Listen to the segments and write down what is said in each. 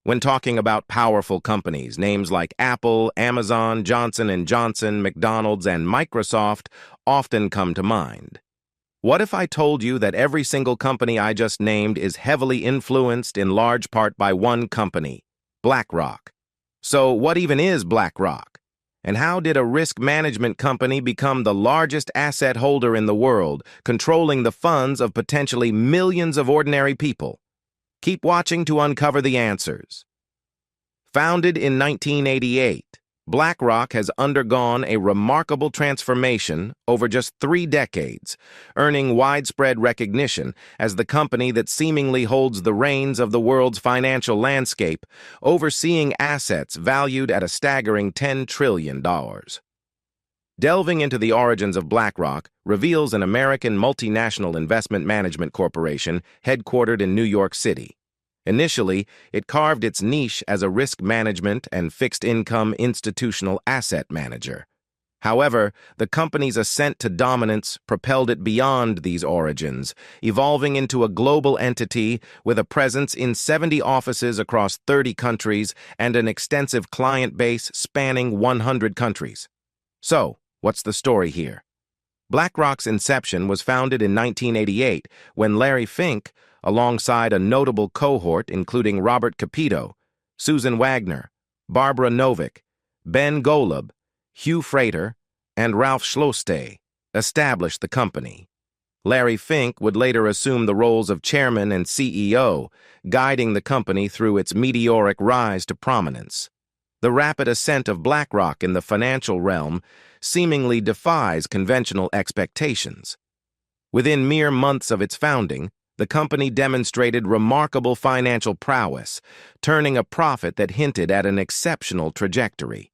When talking about powerful companies, names like Apple, Amazon, Johnson & Johnson, McDonald's, and Microsoft often come to mind. What if I told you that every single company I just named is heavily influenced in large part by one company, BlackRock? So what even is BlackRock? And how did a risk management company become the largest asset holder in the world, controlling the funds of potentially millions of ordinary people? Keep watching to uncover the answers. Founded in 1988, BlackRock has undergone a remarkable transformation over just 3 decades, earning widespread recognition as the company that seemingly holds the reins of the world's financial landscape, overseeing assets valued at a staggering $10 trillion. Delving into the origins of BlackRock reveals an American multinational investment management corporation headquartered in New York City. Initially, it carved its niche as a risk management and fixed-income institutional asset manager. However, the company's ascent to dominance propelled it beyond these origins, evolving into a global entity with a presence in 70 offices across 30 countries and an extensive client base spanning 100 countries. So, what's the story here? BlackRock's inception was founded in 1988 when Larry Fink, alongside a notable cohort including Robert Capito, Susan Wagner, Barbara Novick, Ben Golub, Hugh Frater, and Ralph Schlosste, established the company. Larry Fink would later assume the roles of chairman and CEO, guiding the company through its meteoric rise to prominence. The rapid ascent of BlackRock in the financial realm seemingly defies conventional expectations. Within mere months of its founding, the company demonstrated remarkable financial prowess, turning a profit that hinted at an exceptional trajectory.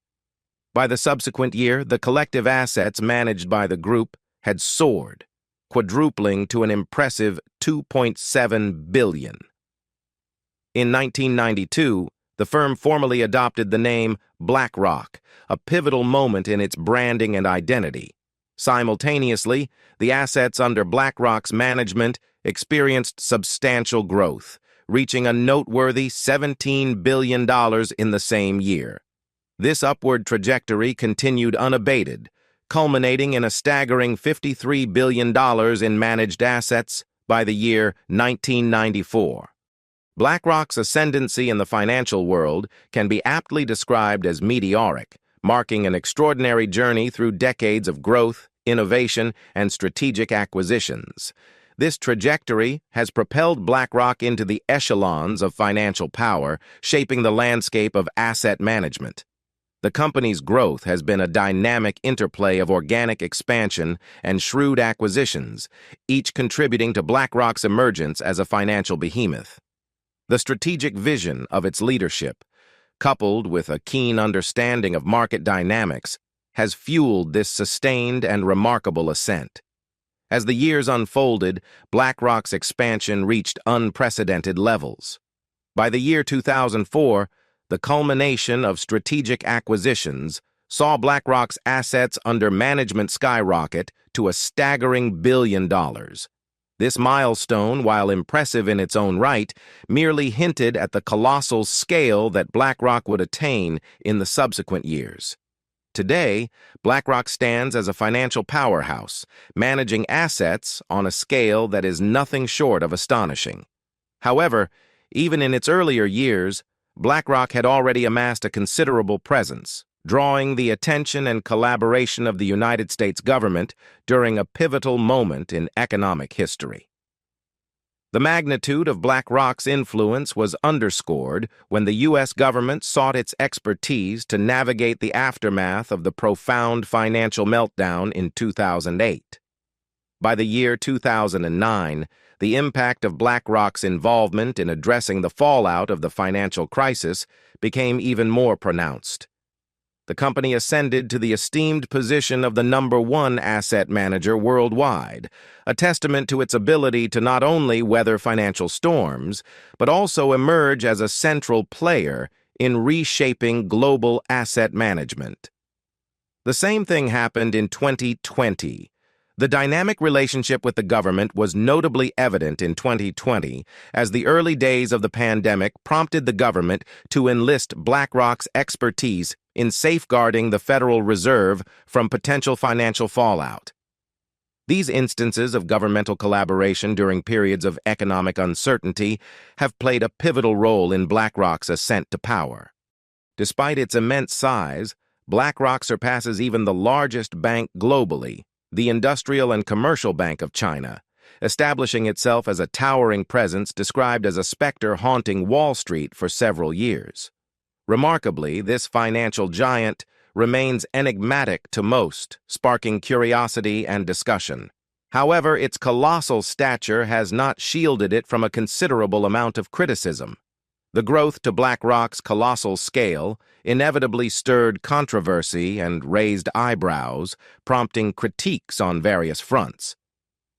By the subsequent year, the collective assets managed by the group had soared, quadrupling to an impressive $2.7 billion. In 1992, the firm formally adopted the name BlackRock, a pivotal moment in its branding and identity. Simultaneously, the assets under BlackRock's management experienced substantial growth, reaching a noteworthy $17 billion in the same year. This upward trajectory continued unabated, culminating in a staggering $53 billion in managed assets by the year 1994. BlackRock's ascendancy in the financial world can be aptly described as meteoric, marking an extraordinary journey through decades of growth, innovation, and strategic acquisitions. This trajectory has propelled BlackRock into the echelons of financial power, shaping the landscape of asset management. The company's growth has been a dynamic interplay of organic expansion and shrewd acquisitions, each contributing to BlackRock's emergence as a financial behemoth. The strategic vision of its leadership, coupled with a keen understanding of market dynamics, has fueled this sustained and remarkable ascent. As the years unfolded, BlackRock's expansion reached unprecedented levels. By the year 2004, the culmination of strategic acquisitions saw BlackRock's assets under management skyrocket to a staggering $1 billion. This milestone, while impressive in its own right, merely hinted at the colossal scale that BlackRock would attain in the subsequent years. Today, BlackRock stands as a financial powerhouse, managing assets on a scale that is nothing short of astonishing. However, even in its earlier years, BlackRock had already amassed a considerable presence, drawing the attention and collaboration of the United States government during a pivotal moment in economic history. The magnitude of BlackRock's influence was underscored when the U.S. government sought its expertise to navigate the aftermath of the profound financial meltdown in 2008. By the year 2009, the impact of BlackRock's involvement in addressing the fallout of the financial crisis became even more pronounced. The company ascended to the esteemed position of the #1 asset manager worldwide, a testament to its ability to not only weather financial storms, but also emerge as a central player in reshaping global asset management. The same thing happened in 2020. The dynamic relationship with the government was notably evident in 2020 as the early days of the pandemic prompted the government to enlist BlackRock's expertise in safeguarding the Federal Reserve from potential financial fallout. These instances of governmental collaboration during periods of economic uncertainty have played a pivotal role in BlackRock's ascent to power. Despite its immense size, BlackRock surpasses even the largest bank globally, the Industrial and Commercial Bank of China, establishing itself as a towering presence described as a specter haunting Wall Street for several years. Remarkably, this financial giant remains enigmatic to most, sparking curiosity and discussion. However, its colossal stature has not shielded it from a considerable amount of criticism. The growth to BlackRock's colossal scale inevitably stirred controversy and raised eyebrows, prompting critiques on various fronts.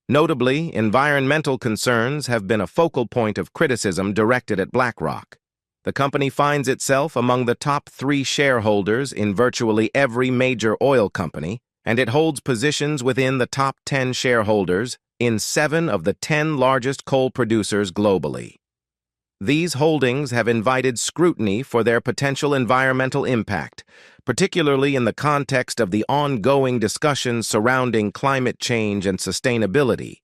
Notably, environmental concerns have been a focal point of criticism directed at BlackRock. The company finds itself among the top 3 shareholders in virtually every major oil company, and it holds positions within the top 10 shareholders in 7 of the 10 largest coal producers globally. These holdings have invited scrutiny for their potential environmental impact, particularly in the context of the ongoing discussions surrounding climate change and sustainability.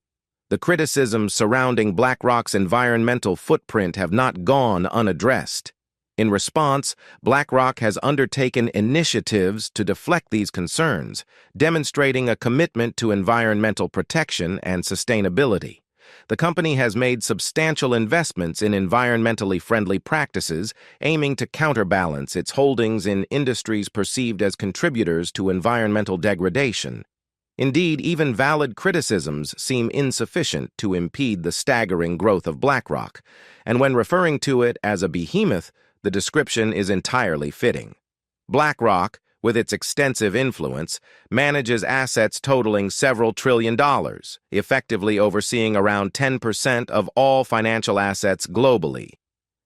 The criticisms surrounding BlackRock's environmental footprint have not gone unaddressed. In response, BlackRock has undertaken initiatives to deflect these concerns, demonstrating a commitment to environmental protection and sustainability. The company has made substantial investments in environmentally friendly practices, aiming to counterbalance its holdings in industries perceived as contributors to environmental degradation. Indeed, even valid criticisms seem insufficient to impede the staggering growth of BlackRock, and when referring to it as a behemoth, the description is entirely fitting. BlackRock, with its extensive influence, manages assets totaling several trillion dollars, effectively overseeing around 10% of all financial assets globally.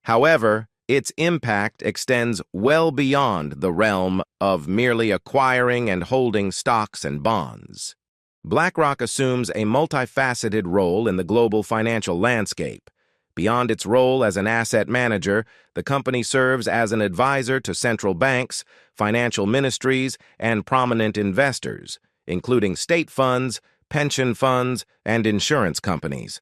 However, its impact extends well beyond the realm of merely acquiring and holding stocks and bonds. BlackRock assumes a multifaceted role in the global financial landscape. Beyond its role as an asset manager, the company serves as an advisor to central banks, financial ministries, and prominent investors, including state funds, pension funds, and insurance companies.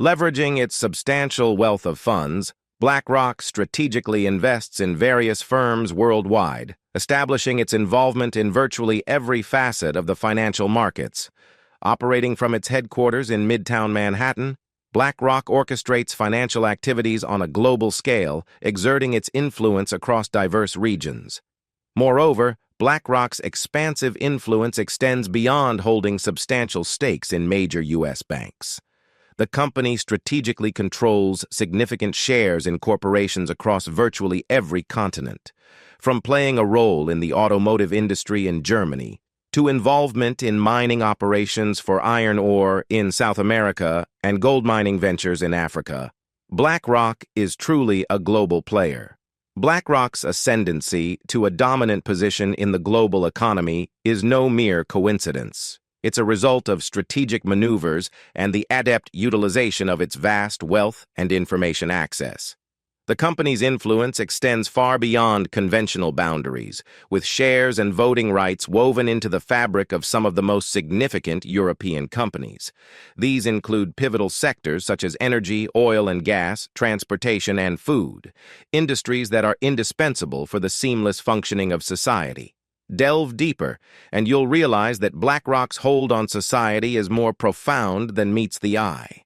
Leveraging its substantial wealth of funds, BlackRock strategically invests in various firms worldwide, establishing its involvement in virtually every facet of the financial markets. Operating from its headquarters in Midtown Manhattan, BlackRock orchestrates financial activities on a global scale, exerting its influence across diverse regions. Moreover, BlackRock's expansive influence extends beyond holding substantial stakes in major U.S. banks. The company strategically controls significant shares in corporations across virtually every continent, from playing a role in the automotive industry in Germany to involvement in mining operations for iron ore in South America and gold mining ventures in Africa. BlackRock is truly a global player. BlackRock's ascendancy to a dominant position in the global economy is no mere coincidence. It's a result of strategic maneuvers and the adept utilization of its vast wealth and information access. The company's influence extends far beyond conventional boundaries, with shares and voting rights woven into the fabric of some of the most significant European companies. These include pivotal sectors such as energy, oil and gas, transportation, and food, industries that are indispensable for the seamless functioning of society. Delve deeper, and you'll realize that BlackRock's hold on society is more profound than meets the eye.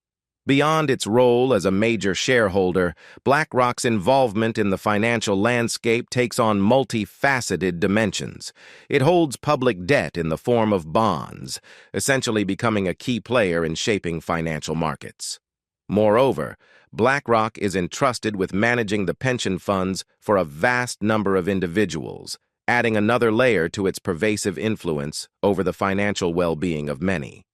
Beyond its role as a major shareholder, BlackRock's involvement in the financial landscape takes on multifaceted dimensions. It holds public debt in the form of bonds, essentially becoming a key player in shaping financial markets. Moreover, BlackRock is entrusted with managing the pension funds for a vast number of individuals, adding another layer to its pervasive influence over the financial well-being of many.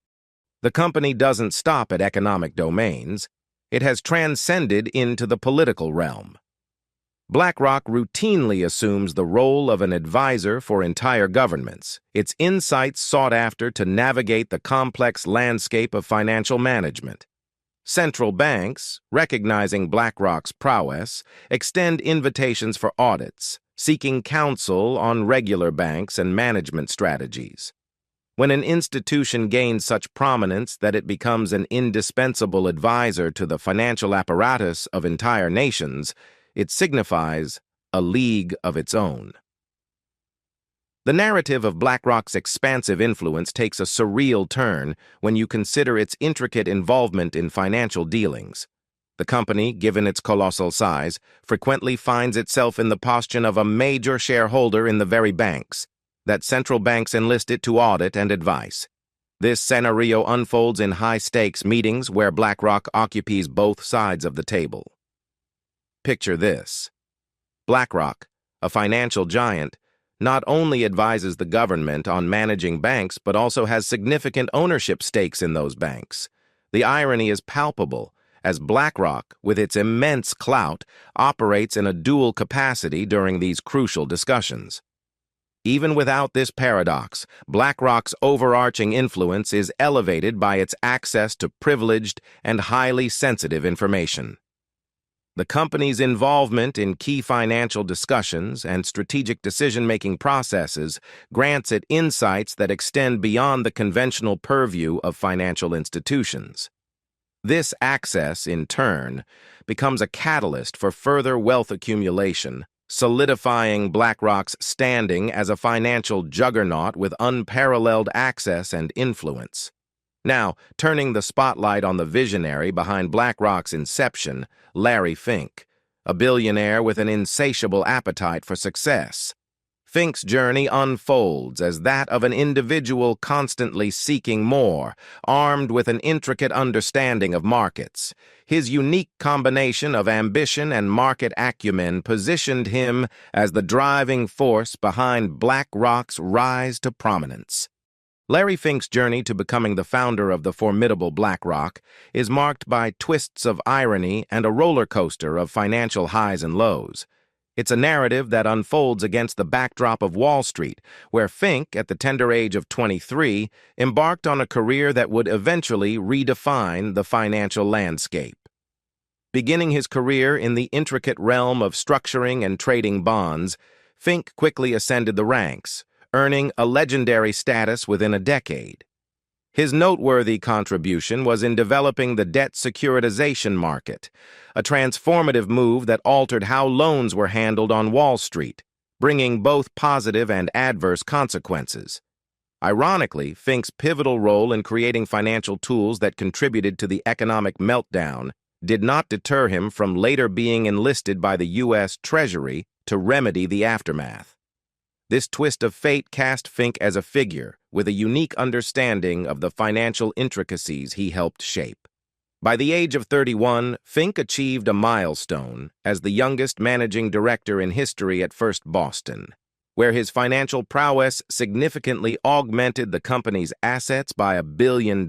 The company doesn't stop at economic domains. It has transcended into the political realm. BlackRock routinely assumes the role of an advisor for entire governments, its insights sought after to navigate the complex landscape of financial management. Central banks, recognizing BlackRock's prowess, extend invitations for audits, seeking counsel on regular banks and management strategies. When an institution gains such prominence that it becomes an indispensable advisor to the financial apparatus of entire nations, it signifies a league of its own. The narrative of BlackRock's expansive influence takes a surreal turn when you consider its intricate involvement in financial dealings. The company, given its colossal size, frequently finds itself in the position of a major shareholder in the very banks that central banks enlist it to audit and advise. This scenario unfolds in high-stakes meetings where BlackRock occupies both sides of the table. Picture this. BlackRock, a financial giant, not only advises the government on managing banks but also has significant ownership stakes in those banks. The irony is palpable, as BlackRock, with its immense clout, operates in a dual capacity during these crucial discussions. Even without this paradox, BlackRock's overarching influence is elevated by its access to privileged and highly sensitive information. The company's involvement in key financial discussions and strategic decision-making processes grants it insights that extend beyond the conventional purview of financial institutions. This access, in turn, becomes a catalyst for further wealth accumulation, solidifying BlackRock's standing as a financial juggernaut with unparalleled access and influence. Now, turning the spotlight on the visionary behind BlackRock's inception, Larry Fink, a billionaire with an insatiable appetite for success. Fink's journey unfolds as that of an individual constantly seeking more, armed with an intricate understanding of markets. His unique combination of ambition and market acumen positioned him as the driving force behind BlackRock's rise to prominence. Larry Fink's journey to becoming the founder of the formidable BlackRock is marked by twists of irony and a roller coaster of financial highs and lows. It's a narrative that unfolds against the backdrop of Wall Street, where Fink, at the tender age of 23, embarked on a career that would eventually redefine the financial landscape. Beginning his career in the intricate realm of structuring and trading bonds, Fink quickly ascended the ranks, earning a legendary status within a decade. His noteworthy contribution was in developing the debt securitization market, a transformative move that altered how loans were handled on Wall Street, bringing both positive and adverse consequences. Ironically, Fink's pivotal role in creating financial tools that contributed to the economic meltdown did not deter him from later being enlisted by the U.S. Treasury to remedy the aftermath. This twist of fate cast Fink as a figure with a unique understanding of the financial intricacies he helped shape. By the age of 31, Fink achieved a milestone as the youngest managing director in history at First Boston, where his financial prowess significantly augmented the company's assets by $1 billion.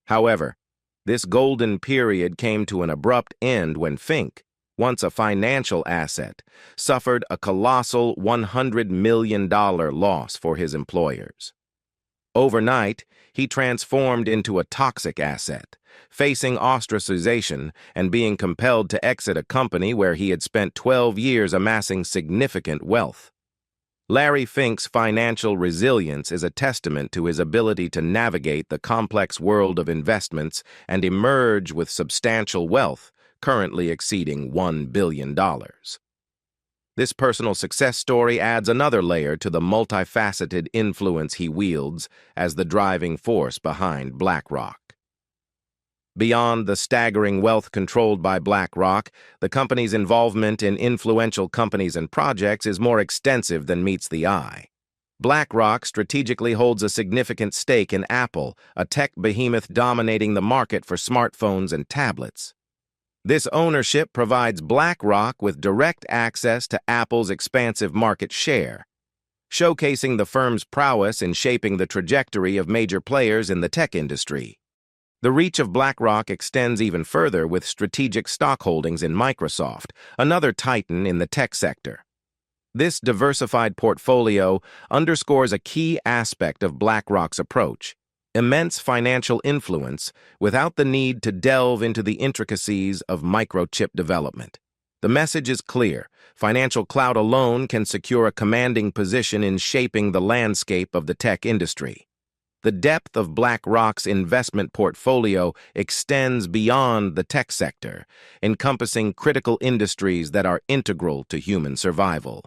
However, this golden period came to an abrupt end when Fink, once a financial asset, suffered a colossal $100 million loss for his employers. Overnight, he transformed into a toxic asset, facing ostracization and being compelled to exit a company where he had spent 12 years amassing significant wealth. Larry Fink's financial resilience is a testament to his ability to navigate the complex world of investments and emerge with substantial wealth, currently exceeding $1 billion. This personal success story adds another layer to the multifaceted influence he wields as the driving force behind BlackRock. Beyond the staggering wealth controlled by BlackRock, the company's involvement in influential companies and projects is more extensive than meets the eye. BlackRock strategically holds a significant stake in Apple, a tech behemoth dominating the market for smartphones and tablets. This ownership provides BlackRock with direct access to Apple's expansive market share, showcasing the firm's prowess in shaping the trajectory of major players in the tech industry. The reach of BlackRock extends even further with strategic stockholdings in Microsoft, another titan in the tech sector. This diversified portfolio underscores a key aspect of BlackRock's approach: immense financial influence without the need to delve into the intricacies of microchip development. The message is clear: financial clout alone can secure a commanding position in shaping the landscape of the tech industry. The depth of BlackRock's investment portfolio extends beyond the tech sector, encompassing critical industries that are integral to human survival.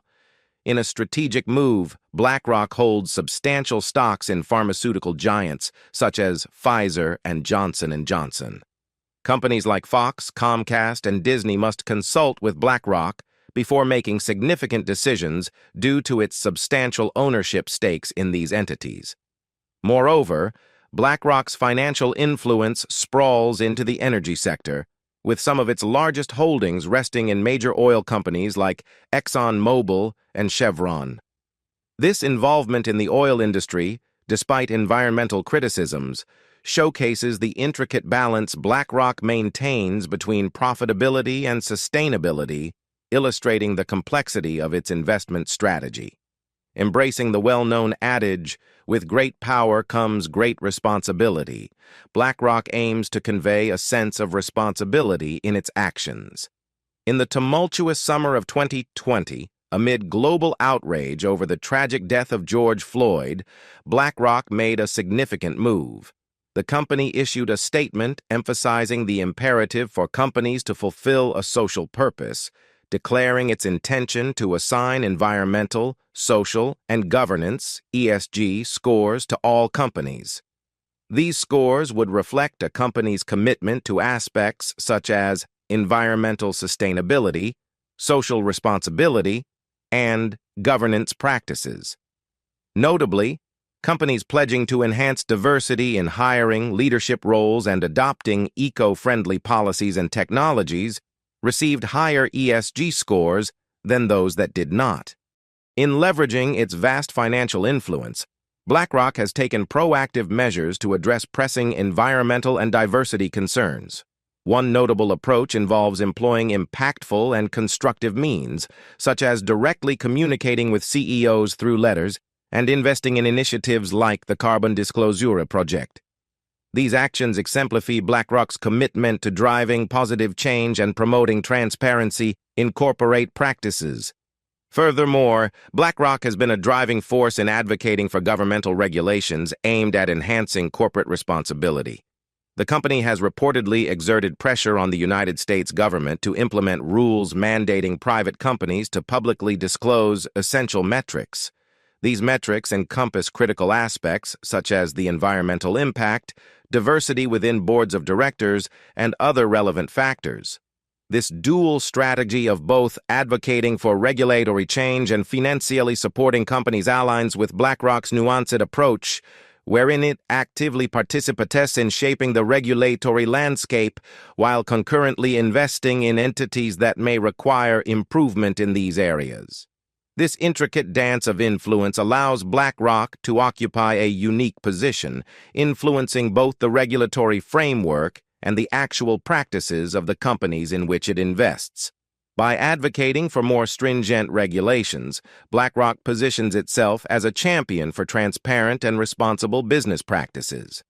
In a strategic move, BlackRock holds substantial stocks in pharmaceutical giants such as Pfizer and Johnson & Johnson. Companies like Fox, Comcast, and Disney must consult with BlackRock before making significant decisions due to its substantial ownership stakes in these entities. Moreover, BlackRock's financial influence sprawls into the energy sector, with some of its largest holdings resting in major oil companies like ExxonMobil and Chevron. This involvement in the oil industry, despite environmental criticisms, showcases the intricate balance BlackRock maintains between profitability and sustainability, illustrating the complexity of its investment strategy. Embracing the well-known adage, "With great power comes great responsibility," BlackRock aims to convey a sense of responsibility in its actions. In the tumultuous summer of 2020, amid global outrage over the tragic death of George Floyd, BlackRock made a significant move. The company issued a statement emphasizing the imperative for companies to fulfill a social purpose, declaring its intention to assign environmental, social, and governance (ESG) scores to all companies. These scores would reflect a company's commitment to aspects such as environmental sustainability, social responsibility, and governance practices. Notably, companies pledging to enhance diversity in hiring, leadership roles, and adopting eco-friendly policies and technologies received higher ESG scores than those that did not. In leveraging its vast financial influence, BlackRock has taken proactive measures to address pressing environmental and diversity concerns. One notable approach involves employing impactful and constructive means, such as directly communicating with CEOs through letters and investing in initiatives like the Carbon Disclosure Project. These actions exemplify BlackRock's commitment to driving positive change and promoting transparency in corporate practices. Furthermore, BlackRock has been a driving force in advocating for governmental regulations aimed at enhancing corporate responsibility. The company has reportedly exerted pressure on the United States government to implement rules mandating private companies to publicly disclose essential metrics. These metrics encompass critical aspects such as the environmental impact, diversity within boards of directors, and other relevant factors. This dual strategy of both advocating for regulatory change and financially supporting companies aligns with BlackRock's nuanced approach, wherein it actively participates in shaping the regulatory landscape while concurrently investing in entities that may require improvement in these areas. This intricate dance of influence allows BlackRock to occupy a unique position, influencing both the regulatory framework and the actual practices of the companies in which it invests. By advocating for more stringent regulations, BlackRock positions itself as a champion for transparent and responsible business practices.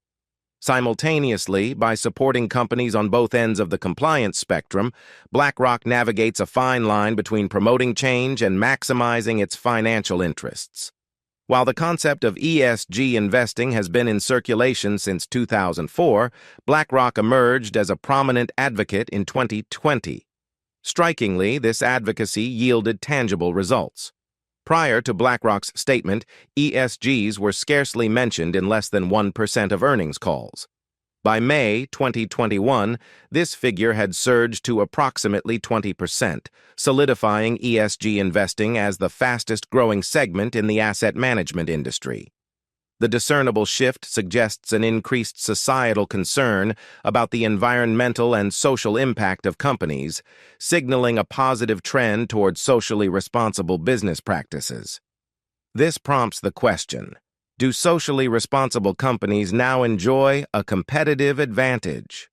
Simultaneously, by supporting companies on both ends of the compliance spectrum, BlackRock navigates a fine line between promoting change and maximizing its financial interests. While the concept of ESG investing has been in circulation since 2004, BlackRock emerged as a prominent advocate in 2020. Strikingly, this advocacy yielded tangible results. Prior to BlackRock's statement, ESGs were scarcely mentioned in less than 1% of earnings calls. By May 2021, this figure had surged to approximately 20%, solidifying ESG investing as the fastest-growing segment in the asset management industry. The discernible shift suggests an increased societal concern about the environmental and social impact of companies, signaling a positive trend towards socially responsible business practices. This prompts the question: do socially responsible companies now enjoy a competitive advantage?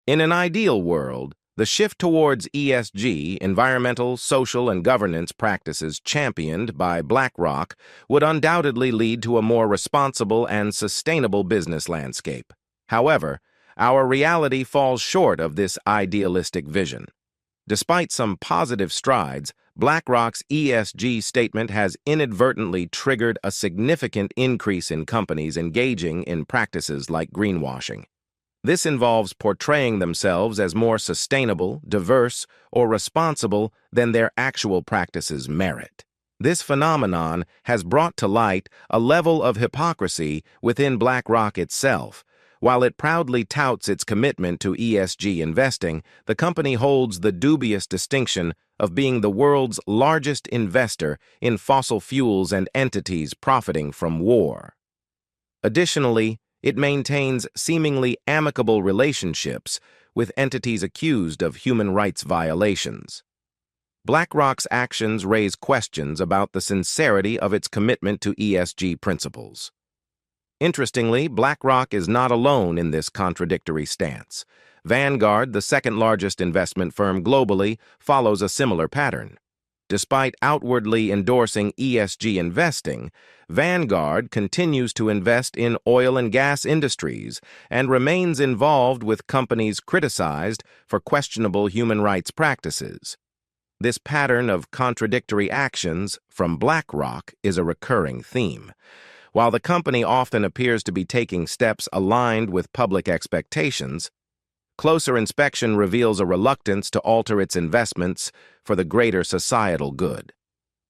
In an ideal world, the shift towards ESG, environmental, social, and governance practices championed by BlackRock, would undoubtedly lead to a more responsible and sustainable business landscape. However, our reality falls short of this idealistic vision. Despite some positive strides, BlackRock's ESG statement has inadvertently triggered a significant increase in companies engaging in practices like greenwashing. This involves portraying themselves as more sustainable, diverse, or responsible than their actual practices merit. This phenomenon has brought to light a level of hypocrisy within BlackRock itself. While it proudly touts its commitment to ESG investing, the company holds the dubious distinction of being the world's largest investor in fossil fuels and entities profiting from war. Additionally, it maintains seemingly amicable relationships with entities accused of human rights violations. BlackRock's actions raise questions about the sincerity of its commitment to ESG principles. Interestingly, BlackRock is not alone in this contradictory stance. Vanguard, the second-largest investment firm globally, follows a similar pattern. Despite outwardly endorsing ESG investing, Vanguard continues to invest in oil and gas industries and remains involved with companies criticized for questionable human rights practices. This pattern of contradictory actions from BlackRock is a recurring theme. While the company often appears to be taking steps aligned with public expectations, closer inspection reveals a reluctance to alter its investments for the greater societal good.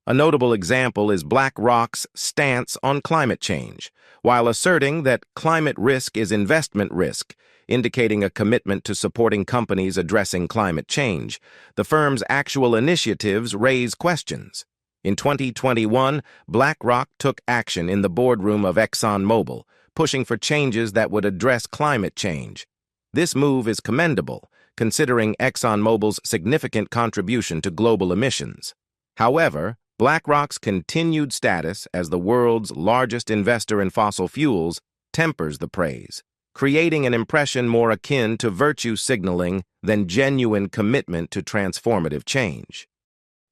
A notable example is BlackRock's stance on climate change. While asserting that climate risk is investment risk, indicating a commitment to supporting companies addressing climate change, the firm's actual initiatives raise questions. In 2021, BlackRock took action in the boardroom of ExxonMobil, pushing for changes that would address climate change. This move is commendable, considering ExxonMobil's significant contribution to global emissions. However, BlackRock's continued status as the world's largest investor in fossil fuels tempers the praise, creating an impression more akin to virtue signaling than genuine commitment to transformative change.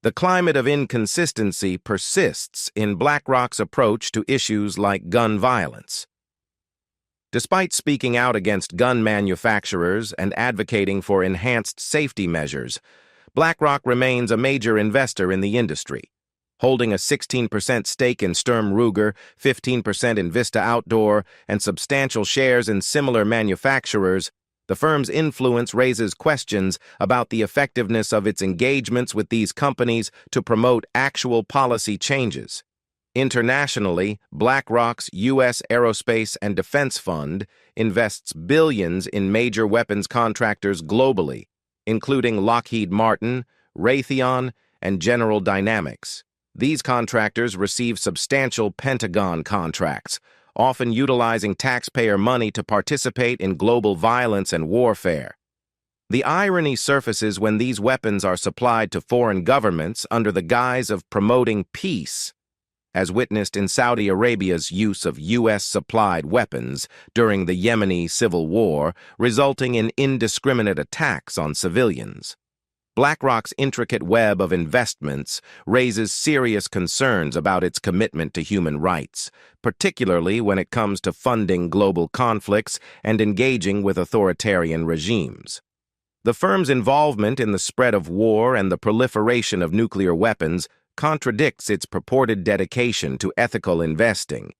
The climate of inconsistency persists in BlackRock's approach to issues like gun violence. Despite speaking out against gun manufacturers and advocating for enhanced safety measures, BlackRock remains a major investor in the industry. Holding a 16% stake in Sturm Ruger, 15% in Vista Outdoor, and substantial shares in similar manufacturers, the firm's influence raises questions about the effectiveness of its engagements with these companies to promote actual policy changes. Internationally, BlackRock's U.S. Aerospace and Defense Fund invests billions in major weapons contractors globally, including Lockheed Martin, Raytheon, and General Dynamics. These contractors receive substantial Pentagon contracts, often utilizing taxpayer money to participate in global violence and warfare. The irony surfaces when these weapons are supplied to foreign governments under the guise of promoting peace, as witnessed in Saudi Arabia's use of U.S.-supplied weapons during the Yemeni civil war, resulting in indiscriminate attacks on civilians. BlackRock's intricate web of investments raises serious concerns about its commitment to human rights, particularly when it comes to funding global conflicts and engaging with authoritarian regimes. The firm's involvement in the spread of war and the proliferation of nuclear weapons contradicts its purported dedication to ethical investing.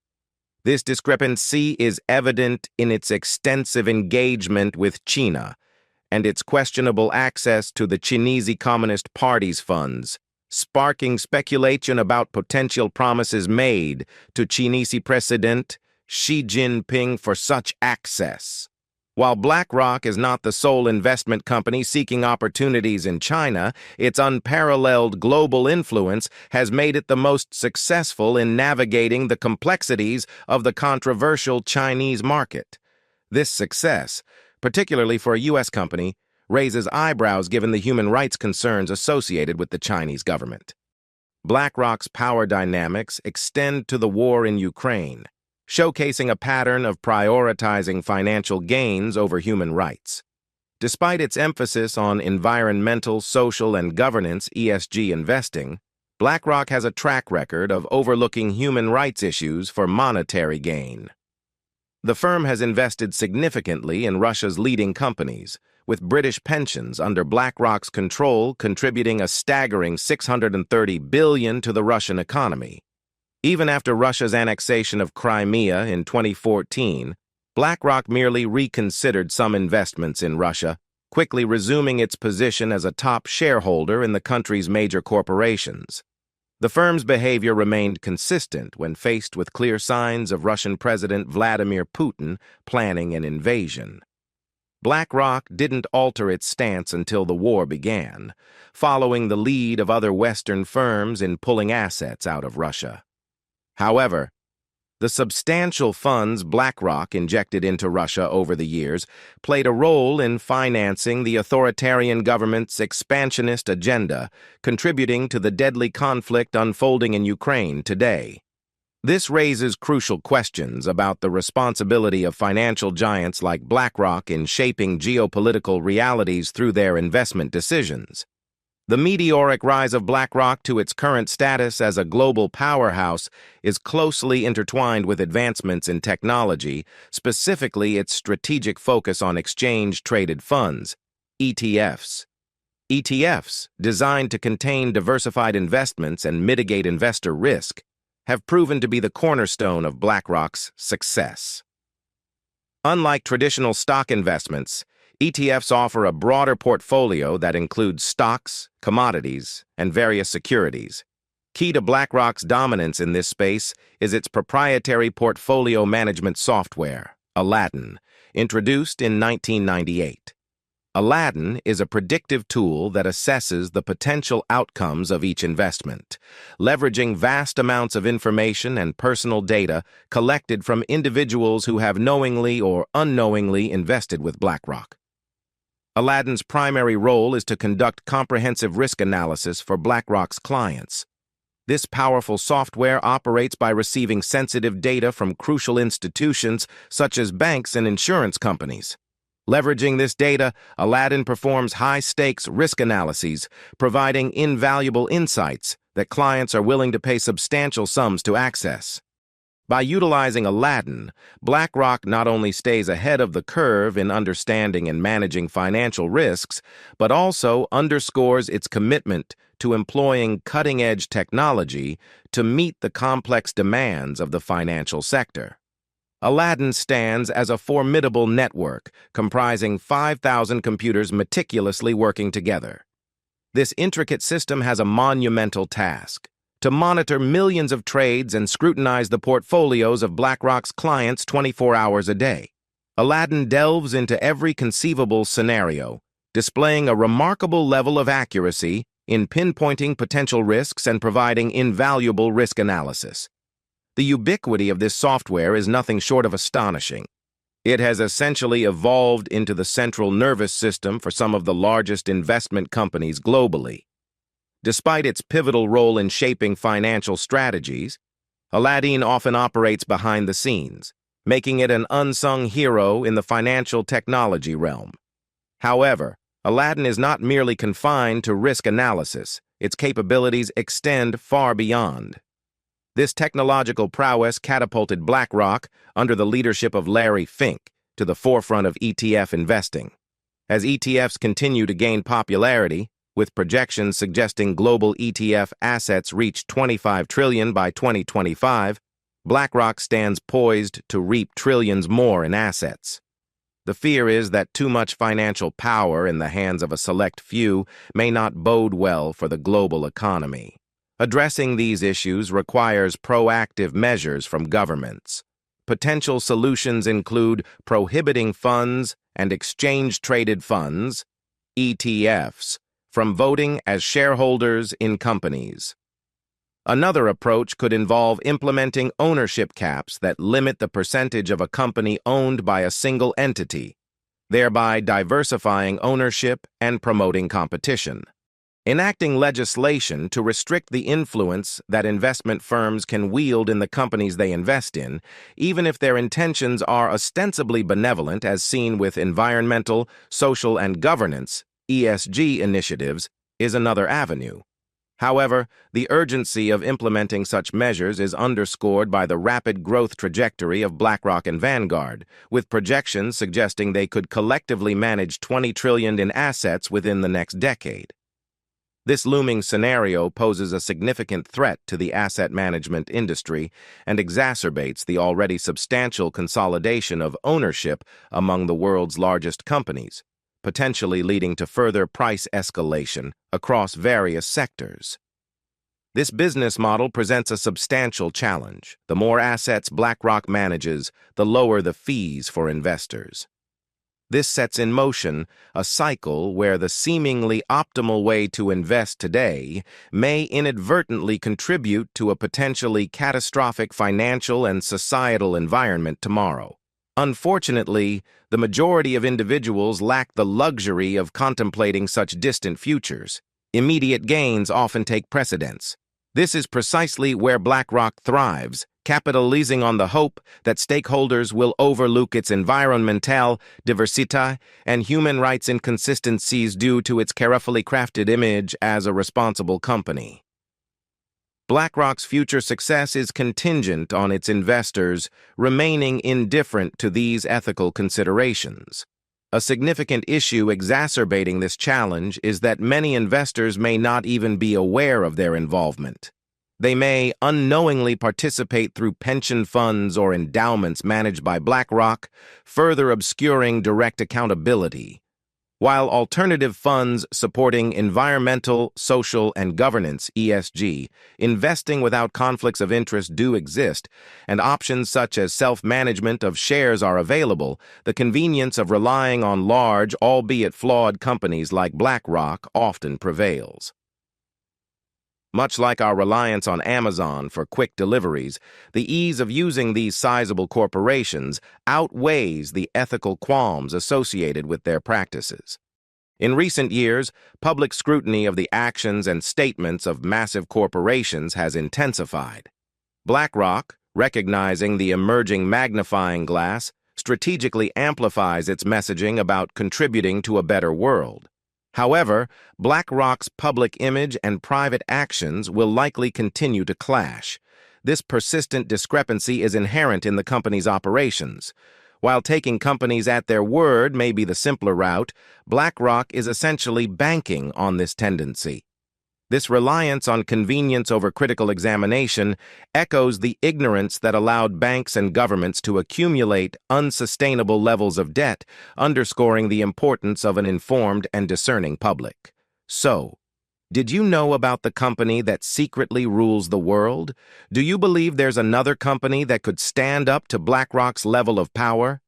This discrepancy is evident in its extensive engagement with China and its questionable access to the Chinese Communist Party's funds, sparking speculation about potential promises made to Chinese President Xi Jinping for such access. While BlackRock is not the sole investment company seeking opportunities in China, its unparalleled global influence has made it the most successful in navigating the complexities of the controversial Chinese market. This success, particularly for a U.S. company, raises eyebrows given the human rights concerns associated with the Chinese government. BlackRock's power dynamics extend to the war in Ukraine. showcasing a pattern of prioritizing financial gains over human rights. Despite its emphasis on environmental, social, and governance (ESG) investing, BlackRock has a track record of overlooking human rights issues for monetary gain. The firm has invested significantly in Russia's leading companies, with British pensions under BlackRock's control contributing a staggering $630 billion to the Russian economy. Even after Russia's annexation of Crimea in 2014, BlackRock merely reconsidered some investments in Russia, quickly resuming its position as a top shareholder in the country's major corporations. The firm's behavior remained consistent when faced with clear signs of Russian President Vladimir Putin planning an invasion. BlackRock didn't alter its stance until the war began, following the lead of other Western firms in pulling assets out of Russia. However, the substantial funds BlackRock injected into Russia over the years played a role in financing the authoritarian government's expansionist agenda, contributing to the deadly conflict unfolding in Ukraine today. This raises crucial questions about the responsibility of financial giants like BlackRock in shaping geopolitical realities through their investment decisions. The meteoric rise of BlackRock to its current status as a global powerhouse is closely intertwined with advancements in technology, specifically its strategic focus on exchange-traded funds, ETFs. ETFs, designed to contain diversified investments and mitigate investor risk, have proven to be the cornerstone of BlackRock's success. Unlike traditional stock investments, ETFs offer a broader portfolio that includes stocks, commodities, and various securities. Key to BlackRock's dominance in this space is its proprietary portfolio management software, Aladdin, introduced in 1998. Aladdin is a predictive tool that assesses the potential outcomes of each investment, leveraging vast amounts of information and personal data collected from individuals who have knowingly or unknowingly invested with BlackRock. Aladdin's primary role is to conduct comprehensive risk analysis for BlackRock's clients. This powerful software operates by receiving sensitive data from crucial institutions such as banks and insurance companies. Leveraging this data, Aladdin performs high-stakes risk analyses, providing invaluable insights that clients are willing to pay substantial sums to access. By utilizing Aladdin, BlackRock not only stays ahead of the curve in understanding and managing financial risks, but also underscores its commitment to employing cutting-edge technology to meet the complex demands of the financial sector. Aladdin stands as a formidable network comprising 5,000 computers meticulously working together. This intricate system has a monumental task: to monitor millions of trades and scrutinize the portfolios of BlackRock's clients 24 hours a day. Aladdin delves into every conceivable scenario, displaying a remarkable level of accuracy in pinpointing potential risks and providing invaluable risk analysis. The ubiquity of this software is nothing short of astonishing. It has essentially evolved into the central nervous system for some of the largest investment companies globally. Despite its pivotal role in shaping financial strategies, Aladdin often operates behind the scenes, making it an unsung hero in the financial technology realm. However, Aladdin is not merely confined to risk analysis. Its capabilities extend far beyond. This technological prowess catapulted BlackRock, under the leadership of Larry Fink, to the forefront of ETF investing. As ETFs continue to gain popularity, with projections suggesting global ETF assets reach $25 trillion by 2025, BlackRock stands poised to reap trillions more in assets. The fear is that too much financial power in the hands of a select few may not bode well for the global economy. Addressing these issues requires proactive measures from governments. Potential solutions include prohibiting funds and exchange-traded funds, ETFs, from voting as shareholders in companies. Another approach could involve implementing ownership caps that limit the percentage of a company owned by a single entity, thereby diversifying ownership and promoting competition. enacting legislation to restrict the influence that investment firms can wield in the companies they invest in, even if their intentions are ostensibly benevolent, as seen with environmental, social, and governance (ESG) initiatives, is another avenue. However, the urgency of implementing such measures is underscored by the rapid growth trajectory of BlackRock and Vanguard, with projections suggesting they could collectively manage $20 trillion in assets within the next decade. This looming scenario poses a significant threat to the asset management industry and exacerbates the already substantial consolidation of ownership among the world's largest companies, potentially leading to further price escalation across various sectors. This business model presents a substantial challenge. The more assets BlackRock manages, the lower the fees for investors. This sets in motion a cycle where the seemingly optimal way to invest today may inadvertently contribute to a potentially catastrophic financial and societal environment tomorrow. Unfortunately, the majority of individuals lack the luxury of contemplating such distant futures. Immediate gains often take precedence. This is precisely where BlackRock thrives, capitalizing on the hope that stakeholders will overlook its environmental, diversity, and human rights inconsistencies due to its carefully crafted image as a responsible company. BlackRock's future success is contingent on its investors remaining indifferent to these ethical considerations. A significant issue exacerbating this challenge is that many investors may not even be aware of their involvement. They may unknowingly participate through pension funds or endowments managed by BlackRock, further obscuring direct accountability. While alternative funds supporting environmental, social, and governance (ESG) investing without conflicts of interest do exist, and options such as self-management of shares are available, the convenience of relying on large, albeit flawed companies like BlackRock often prevails. Much like our reliance on Amazon for quick deliveries, the ease of using these sizable corporations outweighs the ethical qualms associated with their practices. In recent years, public scrutiny of the actions and statements of massive corporations has intensified. BlackRock, recognizing the emerging magnifying glass, strategically amplifies its messaging about contributing to a better world. However, BlackRock's public image and private actions will likely continue to clash. This persistent discrepancy is inherent in the company's operations. While taking companies at their word may be the simpler route, BlackRock is essentially banking on this tendency. This reliance on convenience over critical examination echoes the ignorance that allowed banks and governments to accumulate unsustainable levels of debt, underscoring the importance of an informed and discerning public. So, did you know about the company that secretly rules the world? Do you believe there's another company that could stand up to BlackRock's level of power?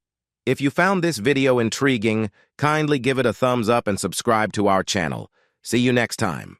If you found this video intriguing, kindly give it a thumbs up and subscribe to our channel. See you next time.